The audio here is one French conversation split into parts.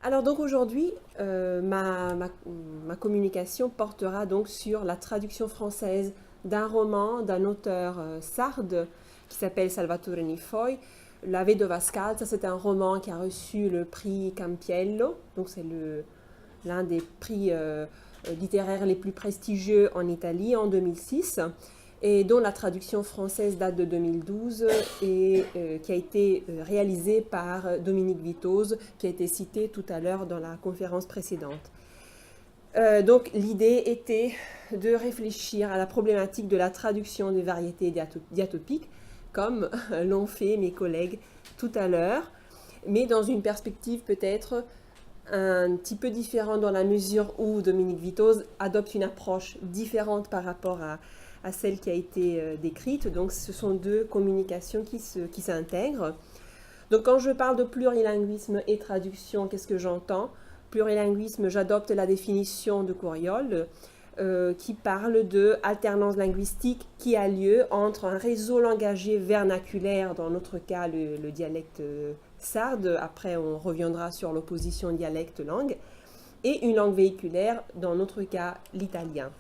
Alors donc aujourd'hui, ma communication portera donc sur la traduction française d'un roman d'un auteur sarde qui s'appelle Salvatore Nifoy. La Vedova Scalza, c'est un roman qui a reçu le prix Campiello, donc c'est l'un des prix littéraires les plus prestigieux en Italie en 2006 et dont la traduction française date de 2012 et qui a été réalisée par Dominique Vitoz, qui a été cité tout à l'heure dans la conférence précédente. Donc l'idée était de réfléchir à la problématique de la traduction des variétés diatopiques, comme l'ont fait mes collègues tout à l'heure, mais dans une perspective peut-être un petit peu différente dans la mesure où Dominique Vitoz adopte une approche différente par rapport à celle qui a été décrite. Donc ce sont deux communications qui s'intègrent. Donc quand je parle de plurilinguisme et traduction, qu'est-ce que j'entends? Plurilinguisme, j'adopte la définition de Couriol qui parle de alternance linguistique qui a lieu entre un réseau langagier vernaculaire, dans notre cas le dialecte sarde, après on reviendra sur l'opposition dialecte-langue, et une langue véhiculaire, dans notre cas l'italien.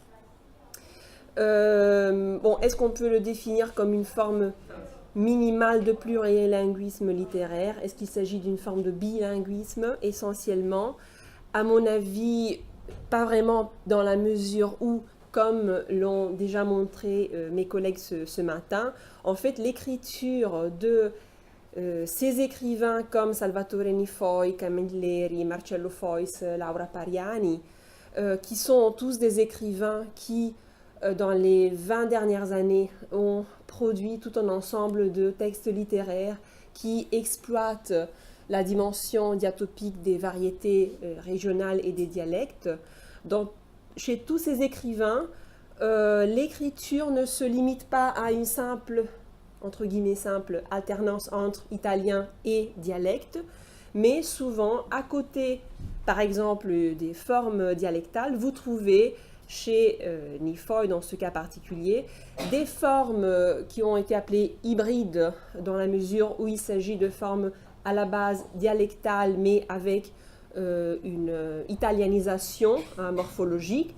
Bon, est-ce qu'on peut le définir comme une forme minimale de plurilinguisme littéraire? Est-ce qu'il s'agit d'une forme de bilinguisme essentiellement? À mon avis, pas vraiment, dans la mesure où, comme l'ont déjà montré mes collègues ce matin, en fait l'écriture de ces écrivains comme Salvatore Nifoy, Camilleri, Marcello Fois, Laura Pariani, qui sont tous des écrivains qui, dans les 20 dernières années, ont produit tout un ensemble de textes littéraires qui exploitent la dimension diatopique des variétés régionales et des dialectes. Donc, chez tous ces écrivains, l'écriture ne se limite pas à une simple, entre guillemets simple, alternance entre italien et dialecte, mais souvent, à côté, par exemple, des formes dialectales, vous trouvez chez Nifoy, dans ce cas particulier, des formes qui ont été appelées hybrides, dans la mesure où il s'agit de formes à la base dialectale, mais avec une italianisation morphologique,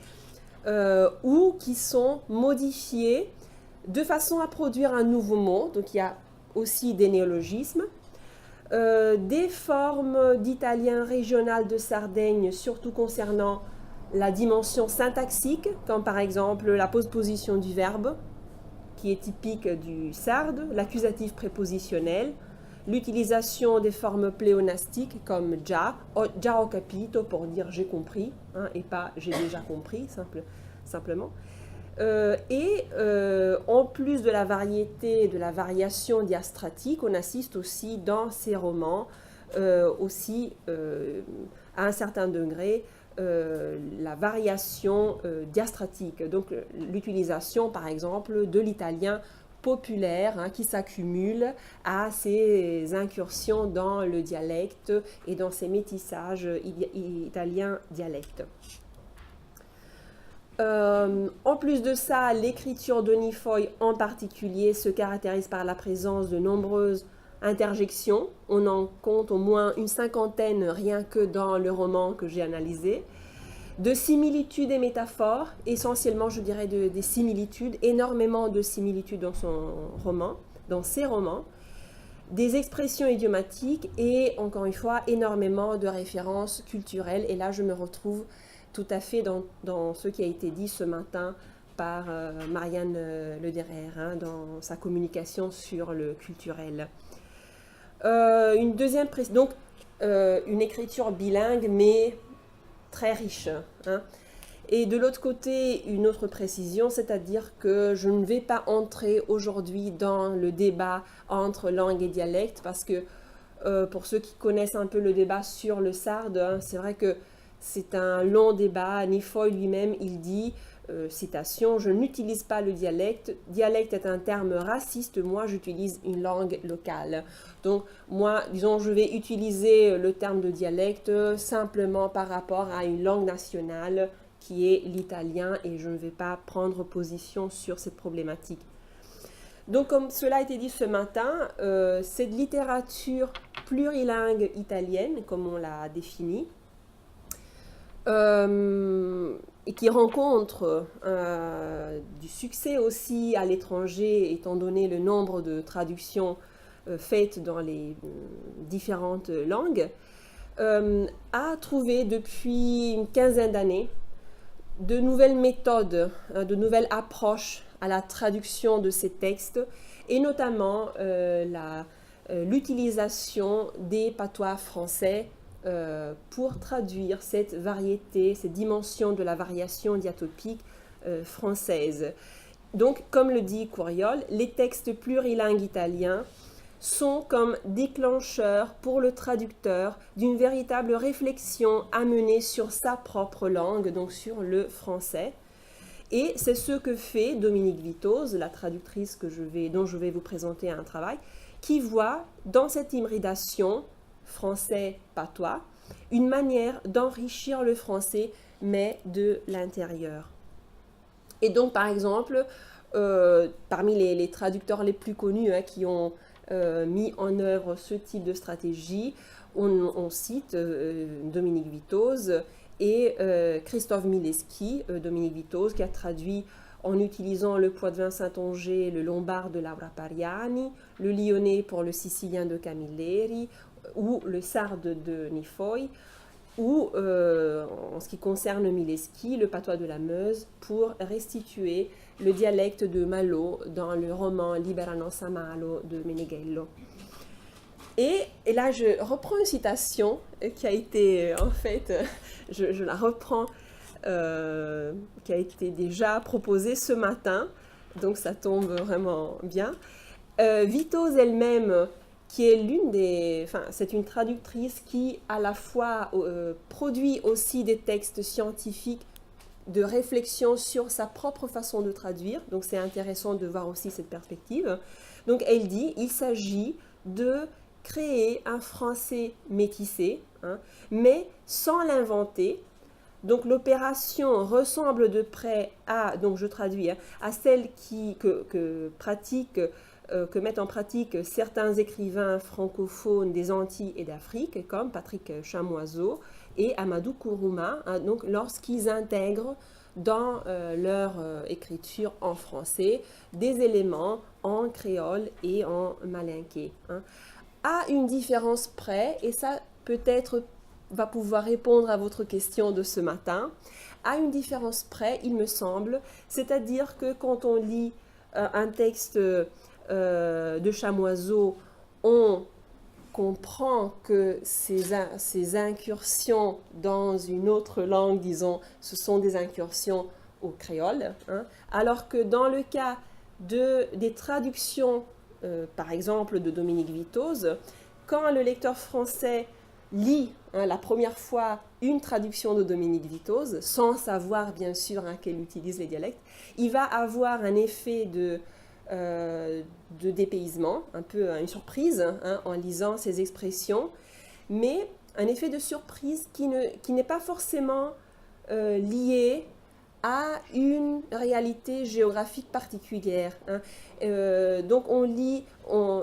ou qui sont modifiées de façon à produire un nouveau mot. Donc il y a aussi des néologismes, des formes d'italien régional de Sardaigne, surtout concernant la dimension syntaxique, comme par exemple la postposition du verbe, qui est typique du sarde, l'accusatif prépositionnel, l'utilisation des formes pléonastiques comme già ho capito pour dire j'ai compris, hein, et pas j'ai déjà compris simplement. En plus de la variété, de la variation diastratique, on assiste aussi dans ces romans, à un certain degré, la variation diastratique, donc l'utilisation par exemple de l'italien populaire qui s'accumule à ces incursions dans le dialecte et dans ces métissages italien-dialecte. En plus de ça, l'écriture de Nifoy en particulier se caractérise par la présence de nombreuses interjections. On en compte au moins une cinquantaine rien que dans le roman que j'ai analysé. De similitudes et métaphores, essentiellement je dirais des similitudes, énormément de similitudes dans ses romans, des expressions idiomatiques et encore une fois énormément de références culturelles. Et là je me retrouve tout à fait dans ce qui a été dit ce matin par Marianne Lederer dans sa communication sur le culturel. Donc une écriture bilingue mais très riche. Et de l'autre côté, une autre précision, c'est-à-dire que je ne vais pas entrer aujourd'hui dans le débat entre langue et dialecte, parce que pour ceux qui connaissent un peu le débat sur le sarde, c'est vrai que c'est un long débat. Nifoy lui-même, il dit, citation, « Je n'utilise pas le dialecte. Dialecte est un terme raciste. Moi, j'utilise une langue locale. » Donc, moi, disons, je vais utiliser le terme de dialecte simplement par rapport à une langue nationale qui est l'italien et je ne vais pas prendre position sur cette problématique. Donc, comme cela a été dit ce matin, cette littérature plurilingue italienne, comme on l'a défini, et qui rencontre du succès aussi à l'étranger, étant donné le nombre de traductions faites dans les différentes langues, a trouvé depuis une quinzaine d'années de nouvelles méthodes, de nouvelles approches à la traduction de ces textes, et notamment l'utilisation des patois français pour traduire cette variété, cette dimension de la variation diatopique française. Donc, comme le dit Couriol, les textes plurilingues italiens sont comme déclencheurs pour le traducteur d'une véritable réflexion à mener sur sa propre langue, donc sur le français. Et c'est ce que fait Dominique Vitoz, la traductrice dont je vais vous présenter un travail, qui voit dans cette hybridation français-patois une manière d'enrichir le français, mais de l'intérieur. Et donc, par exemple, parmi les traducteurs les plus connus qui ont mis en œuvre ce type de stratégie, on cite Dominique Vitoz et Christophe Mileschi. Dominique Vitoz qui a traduit en utilisant le Poitevin Saintonge, le Lombard de Laura Pariani, le Lyonnais pour le Sicilien de Camilleri, ou le Sarde de Nifoy, ou en ce qui concerne Mileschi, le patois de la Meuse, pour restituer le dialecte de Malo dans le roman Libera Nossa Malo de Meneghello. Et là, je reprends une citation qui a été, en fait, je la reprends, qui a été déjà proposée ce matin, donc ça tombe vraiment bien. Vitoz elle-même, qui est c'est une traductrice qui à la fois produit aussi des textes scientifiques de réflexion sur sa propre façon de traduire, donc c'est intéressant de voir aussi cette perspective. Donc elle dit, il s'agit de créer un français métissé, mais sans l'inventer. Donc l'opération ressemble de près à, donc je traduis, à celle que mettent en pratique certains écrivains francophones des Antilles et d'Afrique, comme Patrick Chamoiseau et Amadou Kourouma, donc lorsqu'ils intègrent dans leur écriture en français des éléments en créole et en malinké. À une différence près, et ça peut-être va pouvoir répondre à votre question de ce matin, à une différence près, il me semble, c'est-à-dire que quand on lit un texte de Chamoiseau, on comprend que ces incursions dans une autre langue, disons, ce sont des incursions au créole, alors que dans le cas des traductions, par exemple de Dominique Vitoz, quand le lecteur français lit la première fois une traduction de Dominique Vitoz, sans savoir bien sûr qu'elle utilise les dialectes, il va avoir un effet de dépaysement, un peu une surprise en lisant ces expressions, mais un effet de surprise qui n'est pas forcément lié à une réalité géographique particulière. Donc on lit,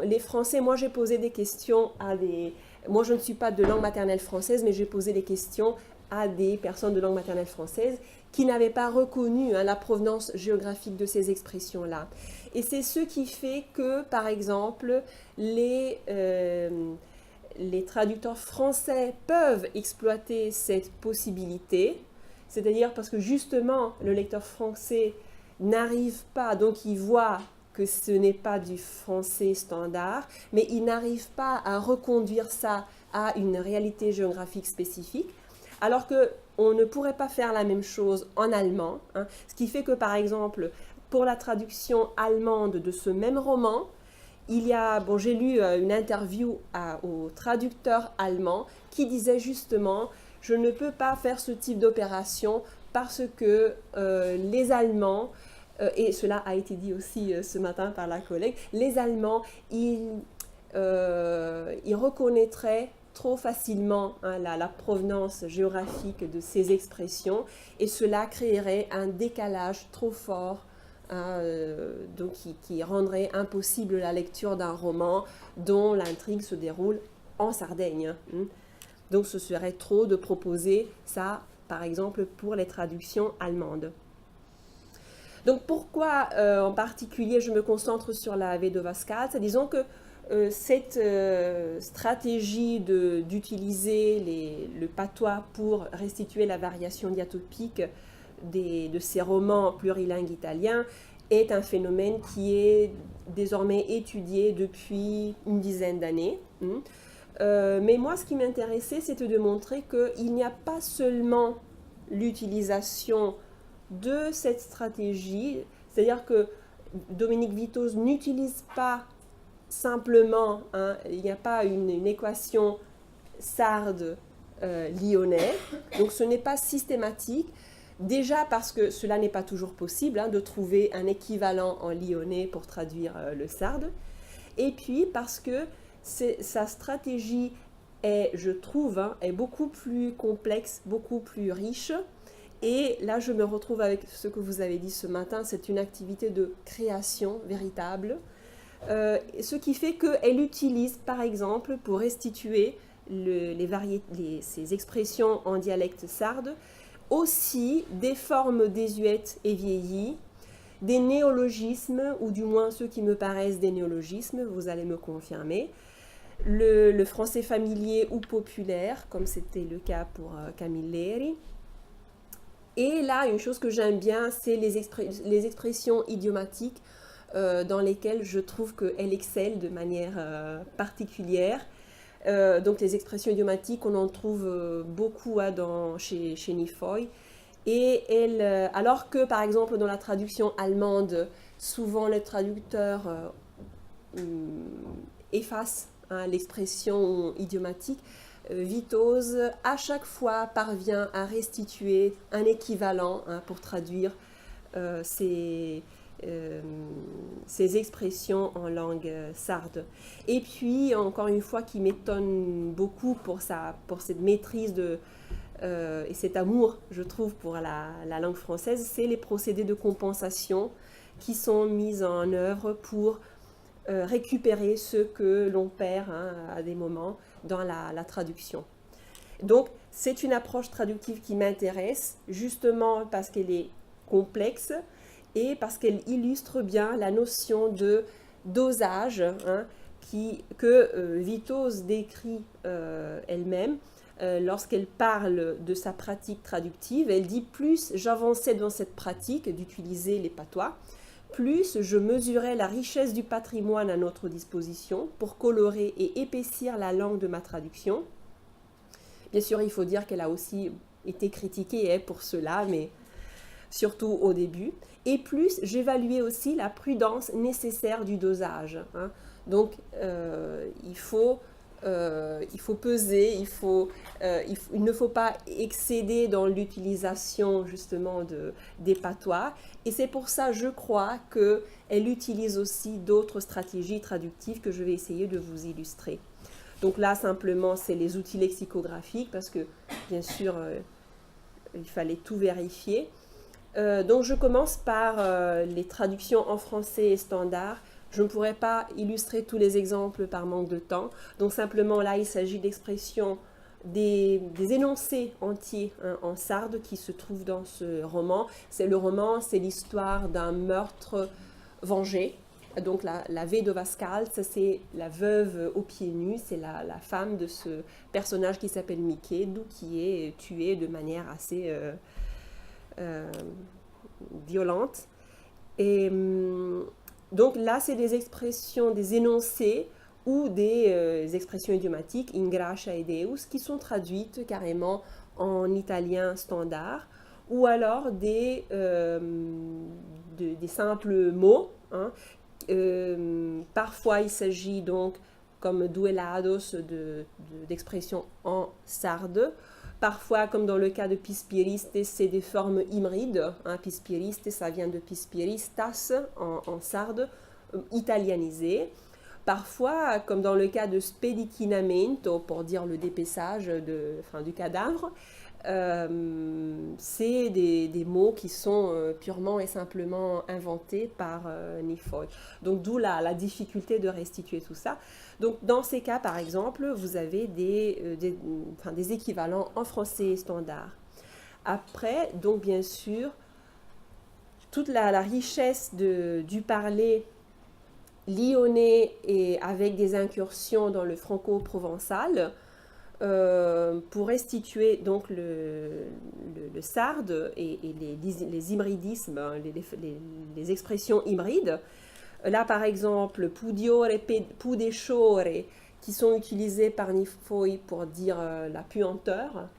les Français, moi j'ai posé des questions moi je ne suis pas de langue maternelle française, mais j'ai posé des questions à des personnes de langue maternelle française qui n'avaient pas reconnu la provenance géographique de ces expressions-là. Et c'est ce qui fait que, par exemple, les traducteurs français peuvent exploiter cette possibilité, c'est-à-dire parce que justement, le lecteur français n'arrive pas, donc il voit que ce n'est pas du français standard, mais il n'arrive pas à reconduire ça à une réalité géographique spécifique, alors qu'on ne pourrait pas faire la même chose en allemand, ce qui fait que, par exemple, pour la traduction allemande de ce même roman, j'ai lu une interview au traducteur allemand qui disait justement « Je ne peux pas faire ce type d'opération parce que les Allemands, et cela a été dit aussi ce matin par la collègue, les Allemands, ils reconnaîtraient trop facilement la provenance géographique de ces expressions et cela créerait un décalage trop fort donc qui rendrait impossible la lecture d'un roman dont l'intrigue se déroule en Sardaigne. Donc ce serait trop de proposer ça, par exemple, pour les traductions allemandes. Donc pourquoi en particulier je me concentre sur la Vedova Scalza? Disons que cette stratégie d'utiliser le patois pour restituer la variation diatopique de ces romans plurilingues italiens est un phénomène qui est désormais étudié depuis une dizaine d'années. Mais moi, ce qui m'intéressait, c'était de montrer qu'il n'y a pas seulement l'utilisation de cette stratégie, c'est-à-dire que Dominique Vitoz n'utilise pas simplement, il n'y a pas une équation sarde-lyonnais, donc ce n'est pas systématique, déjà parce que cela n'est pas toujours possible de trouver un équivalent en lyonnais pour traduire le sarde, et puis parce que sa stratégie est, je trouve, est beaucoup plus complexe, beaucoup plus riche. Et là, je me retrouve avec ce que vous avez dit ce matin, c'est une activité de création véritable, ce qui fait qu'elle utilise, par exemple, pour restituer ces expressions en dialecte sarde, aussi des formes désuètes et vieillies, des néologismes, ou du moins ceux qui me paraissent des néologismes, vous allez me confirmer, le français familier ou populaire, comme c'était le cas pour Camilleri. Et là, une chose que j'aime bien, c'est les expressions idiomatiques dans lesquelles je trouve qu'elle excelle de manière particulière. Donc les expressions idiomatiques, on en trouve beaucoup chez Nifoy. Et alors que, par exemple, dans la traduction allemande, souvent le traducteur efface l'expression idiomatique, Vitoz, à chaque fois, parvient à restituer un équivalent pour traduire ces expressions en langue sarde. Et puis, encore une fois, qui m'étonne beaucoup pour cette maîtrise et cet amour, je trouve, pour la langue française, c'est les procédés de compensation qui sont mis en œuvre pour récupérer ce que l'on perd à des moments dans la traduction. Donc, c'est une approche traductive qui m'intéresse, justement parce qu'elle est complexe et parce qu'elle illustre bien la notion de dosage que Vitoz décrit elle-même lorsqu'elle parle de sa pratique traductive. Elle dit « Plus j'avançais dans cette pratique d'utiliser les patois, plus je mesurais la richesse du patrimoine à notre disposition pour colorer et épaissir la langue de ma traduction. » Bien sûr, il faut dire qu'elle a aussi été critiquée pour cela, mais surtout au début. Et plus j'évaluais aussi la prudence nécessaire du dosage. Donc, il faut peser, il ne faut pas excéder dans l'utilisation justement des patois. Et c'est pour ça, je crois, qu'elle utilise aussi d'autres stratégies traductives que je vais essayer de vous illustrer. Donc là, simplement, c'est les outils lexicographiques parce que, bien sûr, il fallait tout vérifier. Donc, je commence par les traductions en français et standard. Je ne pourrais pas illustrer tous les exemples par manque de temps. Donc simplement là, il s'agit d'expressions, des énoncés entiers en sarde qui se trouvent dans ce roman. C'est l'histoire d'un meurtre vengé. Donc la Vedova Scalza, c'est la veuve aux pieds nus, c'est la femme de ce personnage qui s'appelle Mikedu, qui est tuée de manière assez violente. Et donc là, c'est des expressions, des énoncés ou des expressions idiomatiques, ingracia et deus, qui sont traduites carrément en italien standard, ou alors des simples mots. Parfois, il s'agit donc, comme duelados, d'expressions en sarde. Parfois, comme dans le cas de pispiriste, c'est des formes hybrides. Pispiriste, ça vient de pispiristas en sarde, italianisé. Parfois, comme dans le cas de spedichinamento, pour dire le dépeçage du cadavre, c'est des mots qui sont purement et simplement inventés par Nifoy. Donc d'où la difficulté de restituer tout ça. Donc dans ces cas, par exemple, vous avez des équivalents en français standard. Après, donc bien sûr, toute la richesse du parler lyonnais et avec des incursions dans le franco-provençal, pour restituer donc le sarde et les hybridismes, les expressions hybrides. Là, par exemple, pudiore, pudesciore, qui sont utilisés par Nifoy pour dire la puanteur,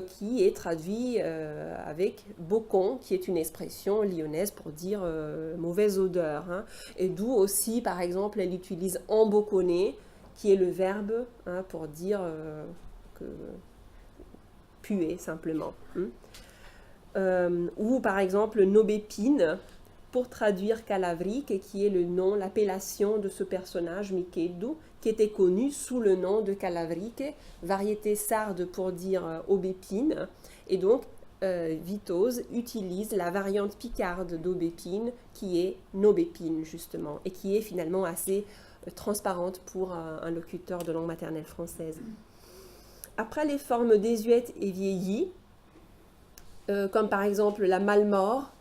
qui est traduit avec bocon, qui est une expression lyonnaise pour dire mauvaise odeur. Et d'où aussi, par exemple, elle utilise embocconner, qui est le verbe pour dire puer simplement. Ou par exemple nobépine pour traduire Calavrique, qui est le nom, l'appellation de ce personnage Michedu, qui était connu sous le nom de Calavrique, variété sarde pour dire aubépine. Et donc Vitose utilise la variante picarde d'aubépine, qui est nobépine justement, et qui est finalement assez transparente pour un locuteur de langue maternelle française. Après les formes désuètes et vieillies, comme par exemple la malmort,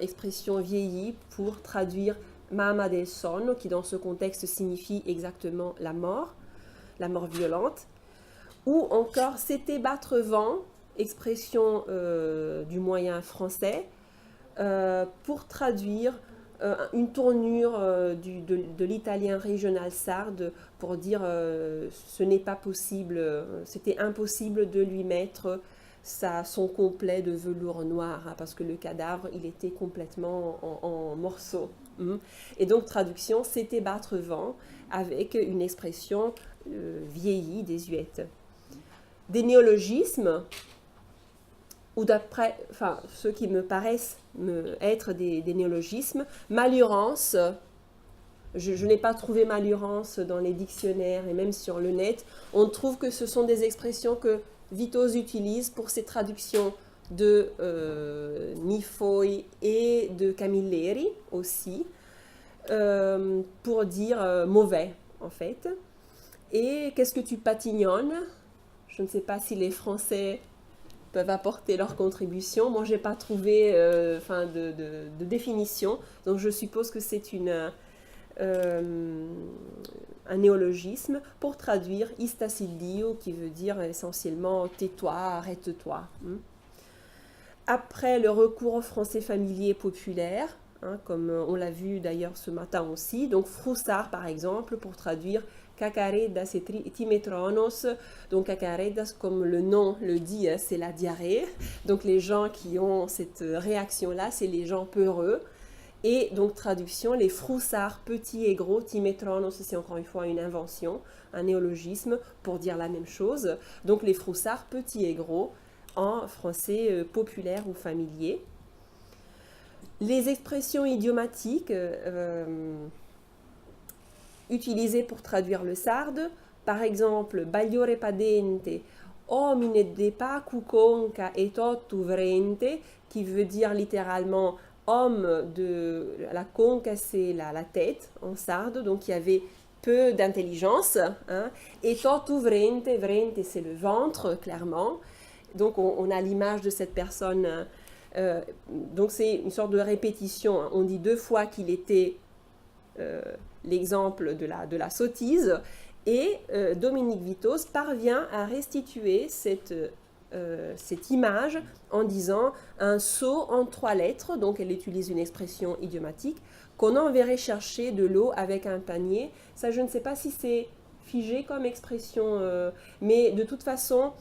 expression vieillie pour traduire Mama del sonno, qui dans ce contexte signifie exactement la mort violente, ou encore c'était battre vent, expression du moyen français, pour traduire une tournure de l'italien régional sarde pour dire ce n'est pas possible, c'était impossible de lui mettre son complet de velours noir, parce que le cadavre il était complètement en morceaux. Et donc traduction, c'était battre vent avec une expression vieillie, désuète. Des néologismes, ou d'après, enfin, ceux qui me paraissent être des néologismes, malurance, je n'ai pas trouvé malurance dans les dictionnaires et même sur le net, on trouve que ce sont des expressions que Vitose utilise pour ses traductions de Nifoy et de Camilleri aussi, pour dire mauvais en fait. Et qu'est-ce que tu patignonnes? Je ne sais pas si les Français peuvent apporter leur contribution. Moi, je n'ai pas trouvé de définition, donc je suppose que c'est un néologisme pour traduire istasildio, qui veut dire essentiellement tais-toi, arrête-toi. Après le recours au français familier populaire, comme on l'a vu d'ailleurs ce matin aussi, donc froussard par exemple pour traduire cacaredas et timetronos. Donc cacaredas, comme le nom le dit, c'est la diarrhée. Donc les gens qui ont cette réaction-là, c'est les gens peureux. Et donc traduction, les froussards petits et gros, timetronos, c'est encore une fois une invention, un néologisme pour dire la même chose. Donc les froussards petits et gros en français populaire ou familier. Les expressions idiomatiques utilisées pour traduire le sarde, par exemple, bagliore padente, homine de pacu conca et totu vrente, qui veut dire littéralement homme de la conca, c'est la tête en sarde, donc il y avait peu d'intelligence, et totu vrente, vrente c'est le ventre, clairement. Donc on a l'image de cette personne, donc c'est une sorte de répétition, on dit deux fois qu'il était l'exemple de la sottise, et Dominique Vitose parvient à restituer cette image en disant un seau en 3 lettres, donc elle utilise une expression idiomatique, qu'on enverrait chercher de l'eau avec un panier. Ça, je ne sais pas si c'est figé comme expression, mais de toute façon,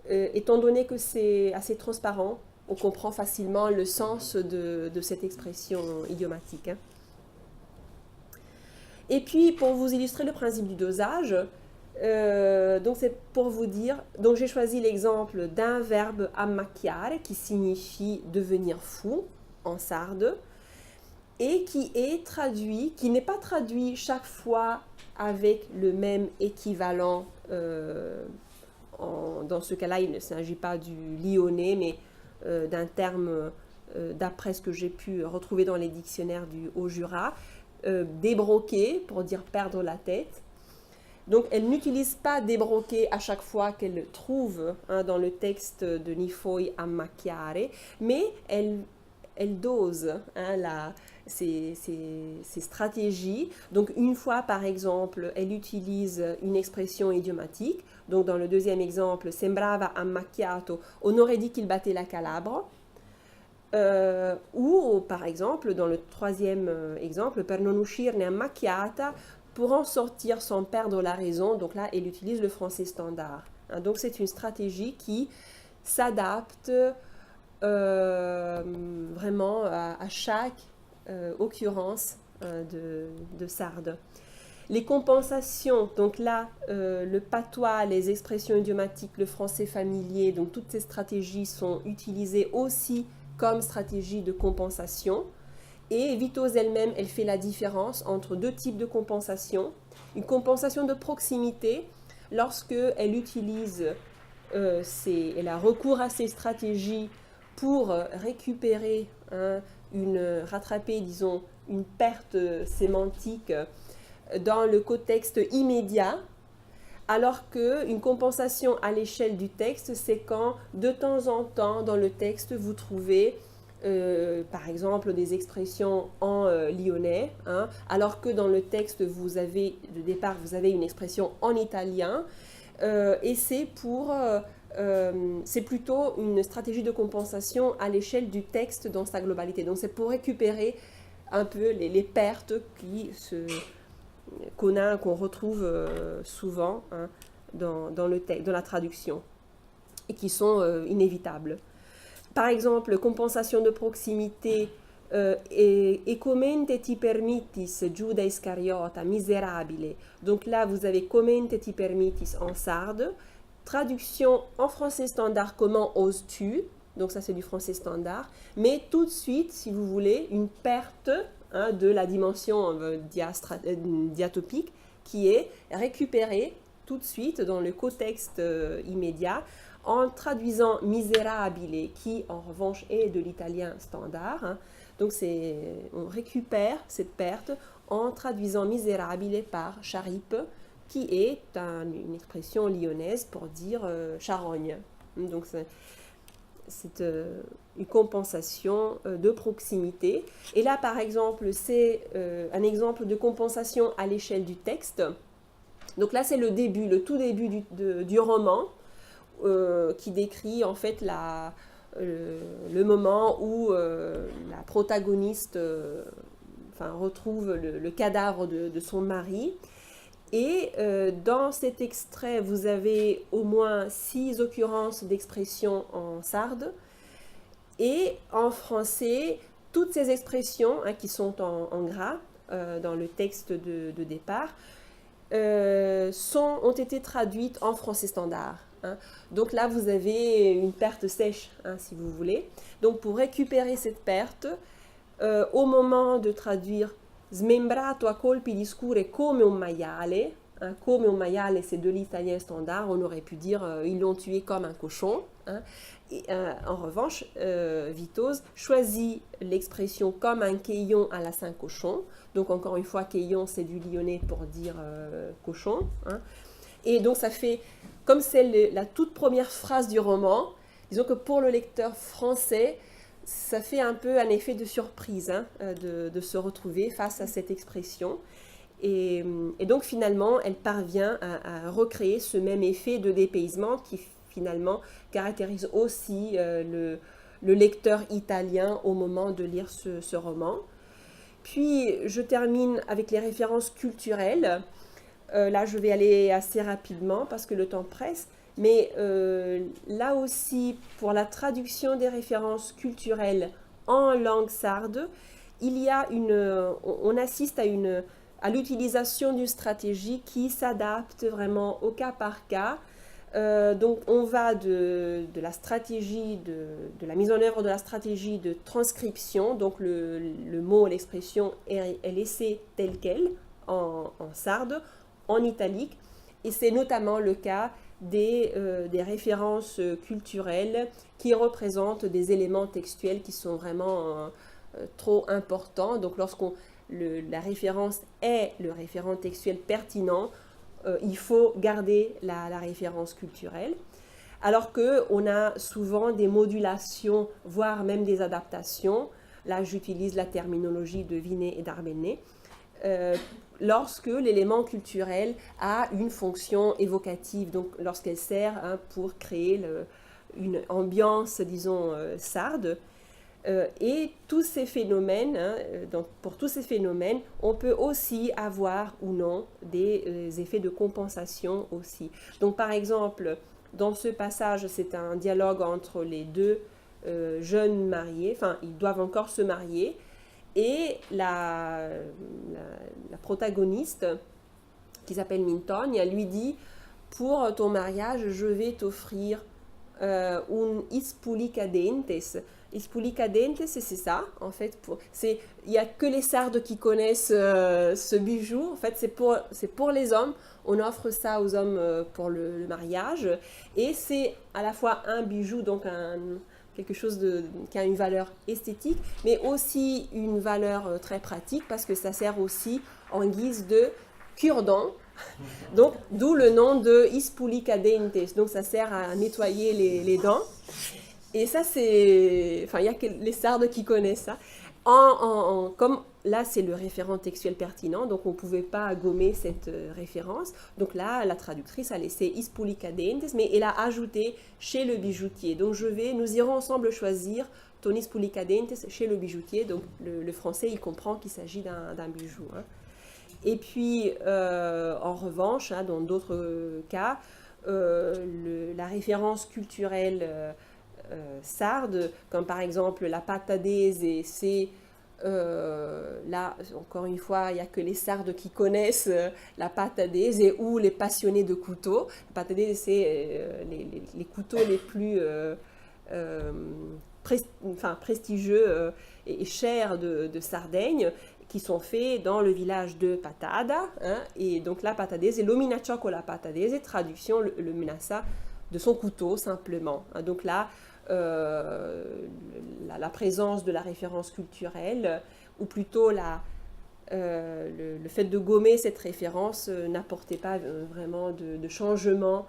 étant donné que c'est assez transparent, on comprend facilement le sens de cette expression idiomatique. Et puis, pour vous illustrer le principe du dosage, donc c'est pour vous dire, donc j'ai choisi l'exemple d'un verbe ammacchiare qui signifie devenir fou en sarde et qui est traduit, qui n'est pas traduit chaque fois avec le même équivalent dans ce cas-là, il ne s'agit pas du lyonnais, mais d'un terme, d'après ce que j'ai pu retrouver dans les dictionnaires du Haut-Jura, débroquer, pour dire perdre la tête. Donc, elle n'utilise pas débroquer à chaque fois qu'elle trouve dans le texte de Ni foi ammacchiare, mais elle dose ces stratégies. Donc, une fois, par exemple, elle utilise une expression idiomatique. Donc, dans le deuxième exemple, sembrava ammacchiato, on aurait dit qu'il battait la calabre. Ou, par exemple, dans le troisième exemple, per non uscirne ammacchiata, pour en sortir sans perdre la raison. Donc là, elle utilise le français standard. Donc, c'est une stratégie qui s'adapte vraiment à chaque occurrence de Sarde. Les compensations, donc là, le patois, les expressions idiomatiques, le français familier, donc toutes ces stratégies sont utilisées aussi comme stratégie de compensation. Et Vitose elle-même, elle fait la différence entre deux types de compensation. Une compensation de proximité, lorsque elle utilise, elle a recours à ces stratégies pour récupérer, rattraper, disons, une perte sémantique dans le contexte immédiat, alors qu'une compensation à l'échelle du texte, c'est quand de temps en temps dans le texte vous trouvez par exemple des expressions en lyonnais, alors que dans le texte de départ vous avez une expression en italien, et c'est plutôt une stratégie de compensation à l'échelle du texte dans sa globalité. Donc c'est pour récupérer un peu les pertes qu'on retrouve souvent dans la traduction et qui sont inévitables. Par exemple, compensation de proximité, e commente ti permittis, Giuda Iscariota, miserabile. Donc là, vous avez commente ti permittis en sarde. Traduction en français standard, comment oses-tu? Donc ça, c'est du français standard. Mais tout de suite, si vous voulez, une perte de la dimension diatopique qui est récupérée tout de suite dans le contexte immédiat en traduisant miserabile, qui en revanche est de l'italien standard. Donc on récupère cette perte en traduisant miserabile par charip, qui est une expression lyonnaise pour dire charogne. Donc c'est une compensation de proximité. Et là, par exemple, c'est un exemple de compensation à l'échelle du texte. Donc là, c'est le tout début du roman, qui décrit en fait le moment où la protagoniste retrouve le cadavre de son mari. Et dans cet extrait, vous avez au moins 6 occurrences d'expressions en sarde. Et en français, toutes ces expressions qui sont en gras dans le texte de départ ont été traduites en français standard. Donc là, vous avez une perte sèche, si vous voulez. Donc pour récupérer cette perte, au moment de traduire smembrato a colpi di scure come un maiale, come un maiale, c'est de l'italien standard, on aurait pu dire ils l'ont tué comme un cochon. Et, en revanche, Vitose choisit l'expression comme un queillon à la Saint-Cochon. Donc encore une fois, queillon, c'est du lyonnais pour dire cochon. Et donc ça fait, comme c'est la toute première phrase du roman, disons que pour le lecteur français, ça fait un peu un effet de surprise de se retrouver face à cette expression. Et donc finalement, elle parvient à recréer ce même effet de dépaysement qui finalement caractérise aussi le lecteur italien au moment de lire ce roman. Puis je termine avec les références culturelles. Là, je vais aller assez rapidement parce que le temps presse. Mais là aussi, pour la traduction des références culturelles en langue sarde, on assiste à l'utilisation d'une stratégie qui s'adapte vraiment au cas par cas. Donc on va de la stratégie, de la mise en œuvre de la stratégie de transcription, donc le mot, l'expression est laissé tel quel en sarde, en italique, et c'est notamment le cas des références culturelles qui représentent des éléments textuels qui sont vraiment trop importants. Donc la référence est le référent textuel pertinent, il faut garder la référence culturelle. Alors qu'on a souvent des modulations, voire même des adaptations. Là, j'utilise la terminologie de Vinet et d'Arbennet. Lorsque l'élément culturel a une fonction évocative, donc lorsqu'elle sert pour créer une ambiance, disons, sarde. Et tous ces phénomènes, donc pour tous ces phénomènes, on peut aussi avoir ou non des effets de compensation aussi. Donc par exemple, dans ce passage, c'est un dialogue entre les deux jeunes mariés, enfin ils doivent encore se marier, et la protagoniste, qui s'appelle Mintonia, lui dit « Pour ton mariage, je vais t'offrir un ispulicadentes ». Ispulicadentes, c'est ça, en fait. Il n'y a que les sardes qui connaissent ce bijou. En fait, c'est pour les hommes. On offre ça aux hommes pour le mariage. Et c'est à la fois un bijou, donc quelque chose qui a une valeur esthétique, mais aussi une valeur très pratique, parce que ça sert aussi en guise de cure-dent. Donc, d'où le nom de ispulicadentes. Donc, ça sert à nettoyer les dents. Et ça, il n'y a que les sardes qui connaissent ça. Comme là, c'est le référent textuel pertinent, donc on ne pouvait pas gommer cette référence. Donc là, la traductrice a laissé ispulicadentes, mais elle a ajouté chez le bijoutier. Donc nous irons ensemble choisir ton ispulicadentes chez le bijoutier. Donc le français, il comprend qu'il s'agit d'un bijou. Et puis, en revanche, dans d'autres cas, la référence culturelle sarde, comme par exemple la patadese, c'est là, encore une fois, il n'y a que les sardes qui connaissent la patadese ou les passionnés de couteaux. La patadese, c'est les couteaux les plus prestigieux et chers de Sardaigne, qui sont faits dans le village de Patada. Et donc la patadese, l'ominaccio con la patadese, traduction, le menaça de son couteau, simplement. Donc là, la présence de la référence culturelle, ou plutôt le fait de gommer cette référence n'apportait pas vraiment de changement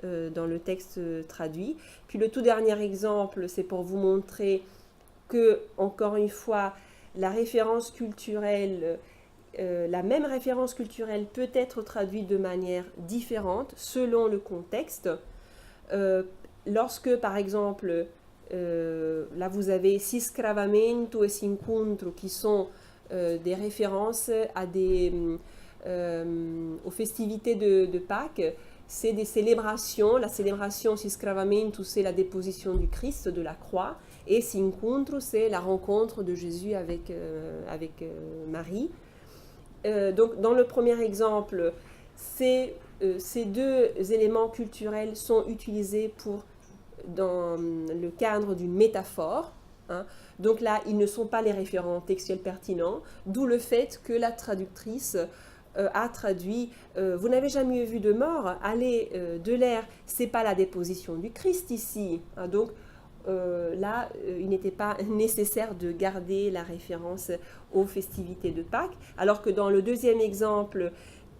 dans le texte traduit. Puis le tout dernier exemple, c'est pour vous montrer que, encore une fois, la référence culturelle, la même référence culturelle peut être traduite de manière différente selon le contexte. Lorsque, par exemple, là vous avez siscravamento et s'incontro qui sont des références aux festivités de Pâques, c'est des célébrations. La célébration siscravamento, c'est la déposition du Christ de la croix, et s'incontro, c'est la rencontre de Jésus avec Marie. Donc dans le premier exemple, ces deux éléments culturels sont utilisés dans le cadre d'une métaphore. Donc là, ils ne sont pas les référents textuels pertinents, d'où le fait que la traductrice a traduit vous n'avez jamais vu de mort, allez, de l'air, c'est pas la déposition du Christ ici. Donc là, il n'était pas nécessaire de garder la référence aux festivités de Pâques, alors que dans le deuxième exemple,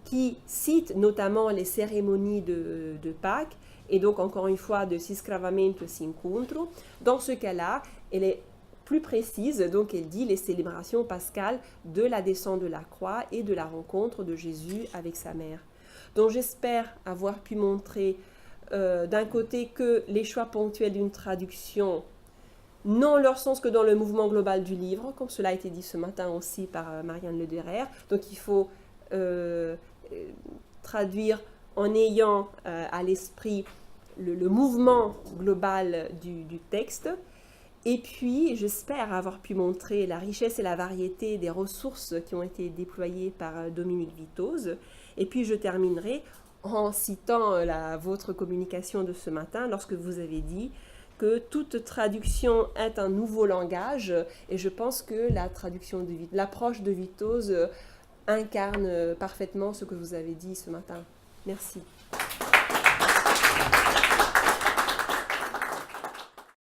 qui cite notamment les cérémonies de Pâques, et donc encore une fois de siscravamento s'incontro, dans ce cas-là, elle est plus précise, donc elle dit les célébrations pascales de la descente de la croix et de la rencontre de Jésus avec sa mère. Donc j'espère avoir pu montrer d'un côté que les choix ponctuels d'une traduction n'ont leur sens que dans le mouvement global du livre, comme cela a été dit ce matin aussi par Marianne Lederer. Donc il faut traduire en ayant à l'esprit le mouvement global du texte. Et puis, j'espère avoir pu montrer la richesse et la variété des ressources qui ont été déployées par Dominique Vitoz. Et puis, je terminerai en citant votre communication de ce matin, lorsque vous avez dit que toute traduction est un nouveau langage. Et je pense que l'approche de Vitoz incarne parfaitement ce que vous avez dit ce matin. Merci.